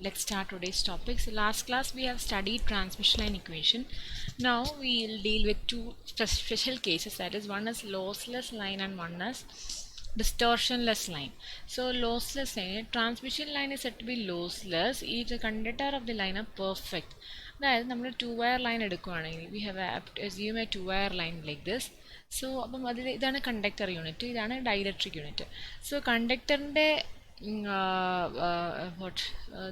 let's start today's topic. So last class we have studied transmission line equation. Now we will deal with two special cases, that is one is lossless line and one is distortionless line. So lossless line, transmission line is said to be lossless if the conductor of the line are perfect. അതായത് നമ്മൾ two wire line എടുക്കുകയാണെങ്കിൽ we have assume a two wire line like this. So അപ്പം അതിൽ ഇതാണ് conductor unit, ഇതാണ് dielectric unit. So കണ്ടക്ടറിൻ്റെ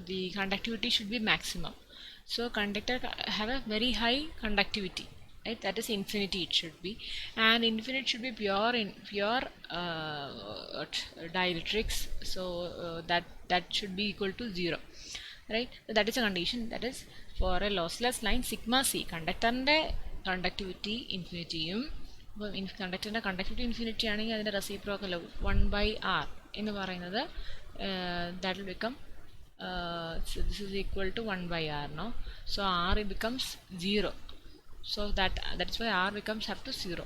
the conductivity should be maximum. So conductor have a very high conductivity, right? That is infinity it should be, and infinite should be pure dielectrics. So that should be equal to 0, right? So that is a condition. That is for a lossless line, sigma c conductorന്റെ conductivity ഇൻഫിനിറ്റിയും, അപ്പോൾ കണ്ടക്ടറിൻ്റെ conductivity infinity ആണെങ്കിൽ അതിൻ്റെ reciprocal 1/r എന്ന് പറയുന്നത് that will become so this is equal to 1/r now. So r becomes 0. So that is why r becomes up to 0.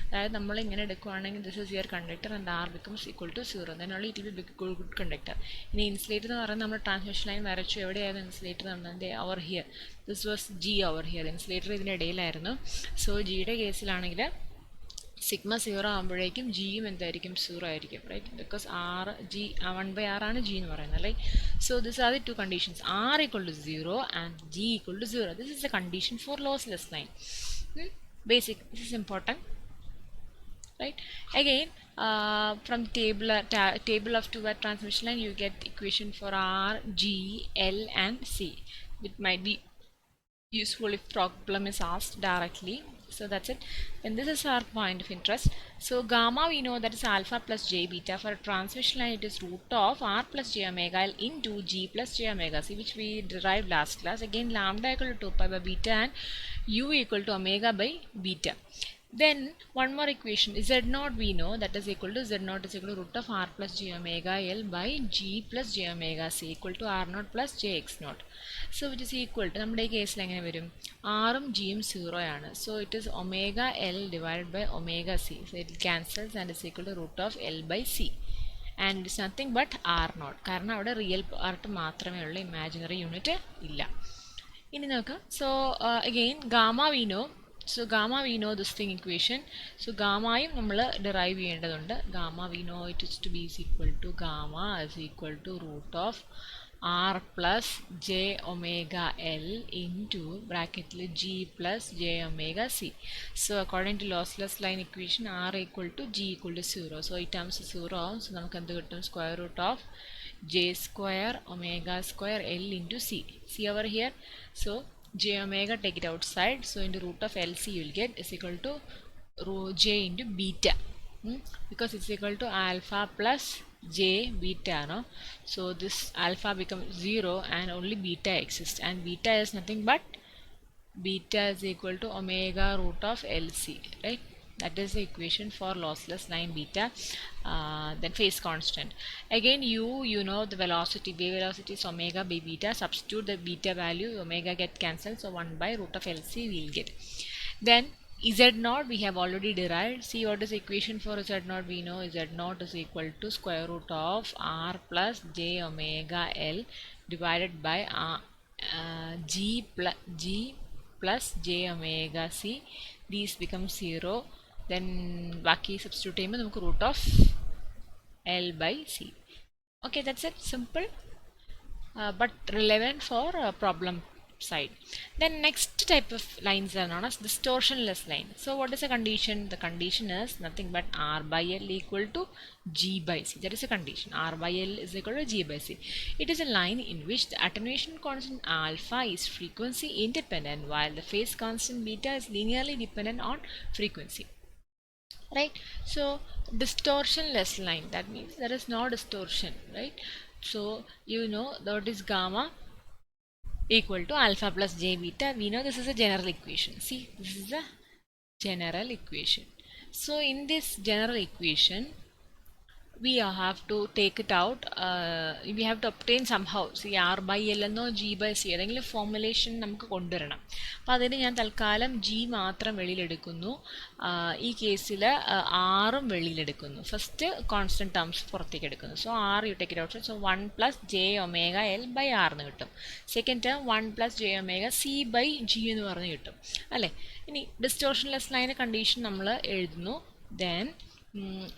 അതായത് നമ്മൾ ഇങ്ങനെ എടുക്കുകയാണെങ്കിൽ this is your conductor and r becomes equal to 0, then only it will be good conductor. ഇനി insulator എന്ന് പറയുന്നത് നമ്മൾ transmission line വരച്ചു, എവിടെയായിരുന്നു ഇൻസുലേറ്റർ എന്ന് over here, this was g over here, insulator ഇതിൻ്റെ ഇടയിലായിരുന്നു. സോ ജിയുടെ കേസിലാണെങ്കിൽ സിഗ്മ 0 ആകുമ്പോഴേക്കും ജിയും എന്തായിരിക്കും 0 ആയിരിക്കും, right? Because R G 1/r ആണ് ജി എന്ന് പറയുന്നത്, അല്ലേ? So this are the two conditions, R equal to 0 and G equal to 0. This is the condition for lossless line. Basic, this is important, right? Again, from table of two-wire transmission line, you get equation for R, G, L and C. It might be useful if problem is asked directly. So that's it, and this is our point of interest. So gamma we know that is alpha plus j beta. For a transmission line it is root of r plus j omega l into g plus j omega c, which we derived last class. Again lambda equal to 2 pi by beta and u equal to omega by beta. Then one more equation, z0 we know that is equal to z0 is equal to root of r plus j omega l by g plus j omega c equal to r0 plus j x0. So which is equal to, നമ്മുടെ ഈ കേസിൽ എങ്ങനെ വരും? ആറും ജിയും 0 ആണ്. So it is omega L divide by omega C. So it cancels and is equal to root of L by C and it is nothing but r0, കാരണം അവിടെ റിയൽ പാർട്ട് മാത്രമേ ഉള്ളൂ, ഇമാജിനറി യൂണിറ്റ് ഇല്ല. ഇനി നോക്കാം. So again gamma we know. So gamma we know this thing equation. So gammaയും നമ്മൾ derive ചെയ്യേണ്ടതുണ്ട്. Gamma we know it is to be is equal to gamma is equal to root of r plus j omega l into bracket g plus j omega c. So according to lossless line equation, r equal to g equal to 0. So it terms 0. So നമുക്ക് എന്ത് കിട്ടും? square root of j square omega square l into c. See over here. So j omega, take it outside, so into root of LC you will get is equal to j into beta, because it's equal to alpha plus j beta, no? So this alpha becomes 0 and only beta exists, and beta is nothing but beta is equal to omega root of LC, right? That is the equation for lossless line beta. Then phase constant. Again you know the velocity, wave velocity is omega by beta. Substitute the beta value, omega get cancelled, so 1 by root of LC we will get. Then z0 we have already derived. See what is the equation for z0? We know z0 is equal to square root of r plus j omega l divided by g plus j omega c. These become 0. Then ബാക്കി substitute ചെയ്യുമ്പോൾ നമുക്ക് root of L by C. Okay, that's it. Simple but relevant for problem side. Then next type of lines are known as distortionless line. So what is the condition? The condition is nothing but r by l equal to g by c. That is a condition. R by l is equal to g by c. It is a line in which the attenuation constant alpha is frequency independent while the phase constant beta is linearly dependent on frequency. Right? So distortionless line, that means there is no distortion, right? So you know that is gamma equal to alpha plus j beta. We know this is a general equation. See, this is a general equation. So in this general equation we have to take it out. We have to obtain somehow. See, R by L എന്നോ G by C ഏതെങ്കിലും formulation നമുക്ക് കൊണ്ടുവരണം. അപ്പോൾ അതിന് ഞാൻ തൽക്കാലം G മാത്രം വെളിയിലെടുക്കുന്നു. ഈ കേസിൽ ആറും വെളിയിലെടുക്കുന്നു. ഫസ്റ്റ് കോൺസ്റ്റൻറ്റ് ടേംസ് പുറത്തേക്ക് എടുക്കുന്നു. So R you take it out. So 1 plus J omega L by R എന്ന് കിട്ടും. Second term 1 plus J omega C by G എന്ന് പറഞ്ഞ് കിട്ടും അല്ലേ. ഇനി ഡിസ്റ്റോർഷൻലെസ് ലൈൻ്റെ കണ്ടീഷൻ നമ്മൾ എഴുതുന്നു. Then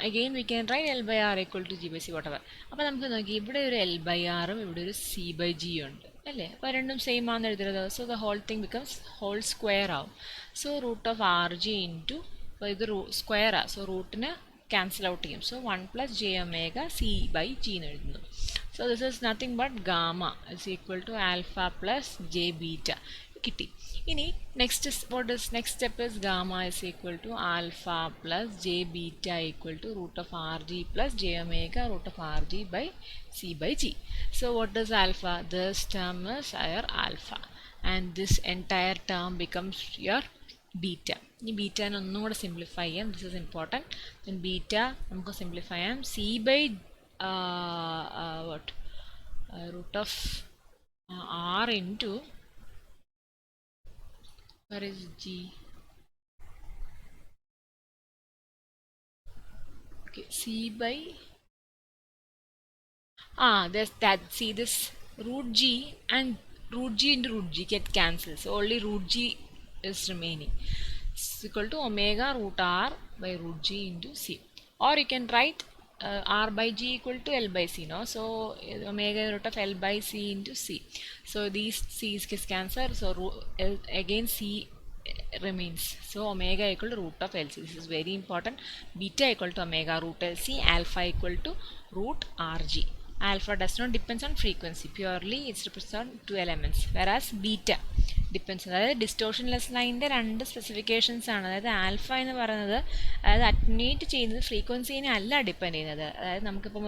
again we can write L by R equal to G by C whatever. അപ്പോൾ നമുക്ക് നോക്കി ഇവിടെ ഒരു L by Rഉം ഇവിടെ ഒരു C by G ഉണ്ട് അല്ലേ. അപ്പോൾ രണ്ടും സെയിം ആണെന്ന് എഴുതരുത്. So the whole thing becomes whole square ആവും. So root of R G into, അപ്പോൾ ഇത് സ്ക്വയറാണ്, സോ റൂട്ടിന് ക്യാൻസൽ ഔട്ട് ചെയ്യും. So 1 plus J omega C by G എന്ന് എഴുതുന്നു. So this is nothing but gamma is equal to alpha plus J beta കിട്ടി. ഇനി next step is gamma is equal to alpha plus J beta equal to root of R G plus J omega root of R G by C by G. So what is alpha? This term is your alpha and this entire term becomes your beta. ഈ ബീറ്റനെ ഒന്നും കൂടെ simplify ചെയ്യാം. This is important. Then beta നമുക്ക് simplify ചെയ്യാം. C by root of R into, where is G? Okay, C by there's that. See, this root G and root G into root G get cancelled, so only root G is remaining. It's equal to omega root R by root G into C. Or you can write R by G equal to L by C, no? So omega root of L by C into C. So these C's get cancelled, so again C remains. So omega equal to root of LC. This is very important. Beta equal to omega root LC. Alpha equal to root RG. Alpha does not depends on frequency. Purely it's represents on two elements. Whereas beta depends. അതായത് ഡിസ്റ്റോർഷൻലെസ് ലൈനിൻ്റെ രണ്ട് specifications ആണ്. അതായത് alpha എന്ന് പറയുന്നത് അതായത് അറ്റനേറ്റ് ചെയ്യുന്നത് ഫ്രീക്വൻസീനെ അല്ല ഡിപ്പെൻഡ് ചെയ്യുന്നത്. അതായത് നമുക്കിപ്പം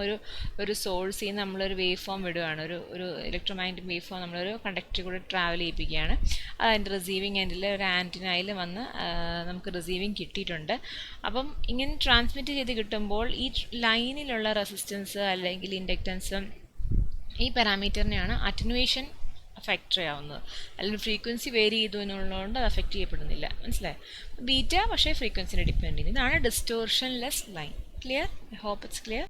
ഒരു സോഴ്സിൽ നിന്ന് നമ്മളൊരു വേവ് ഫോം വിടുകയാണ്, ഒരു ഇലക്ട്രോമാഗ്നറ്റിക് വേവ് ഫോം നമ്മളൊരു കണ്ടക്ടറിൽ കൂടെ ട്രാവൽ ചെയ്യിപ്പിക്കുകയാണ്. അതിൻ്റെ റിസീവിങ് എൻഡിൽ ഒരു ആൻറ്റിനയിൽ വന്ന് നമുക്ക് റിസീവിങ് കിട്ടിയിട്ടുണ്ട്. അപ്പം ഇങ്ങനെ ട്രാൻസ്മിറ്റ് ചെയ്ത് കിട്ടുമ്പോൾ ഈ ലൈനിലുള്ള റെസിസ്റ്റൻസ് അല്ലെങ്കിൽ ഇൻഡക്റ്റൻസും ഈ പാരാമീറ്ററിനെയാണ് അറ്റനുവേഷൻ അഫക്റ്റ് ചെയ്യാവുന്നത്. അല്ലെങ്കിൽ ഫ്രീക്വൻസി വേരി ചെയ്തു എന്നുള്ളതുകൊണ്ട് അത് അഫക്റ്റ് ചെയ്യപ്പെടുന്നില്ല. മനസ്സിലായോ? ബീറ്റ പക്ഷേ ഫ്രീക്വൻസിനെ ഡിപ്പെൻഡ് ചെയ്യുന്നു. ഇതാണ് distortionless line. Clear? I hope it's clear.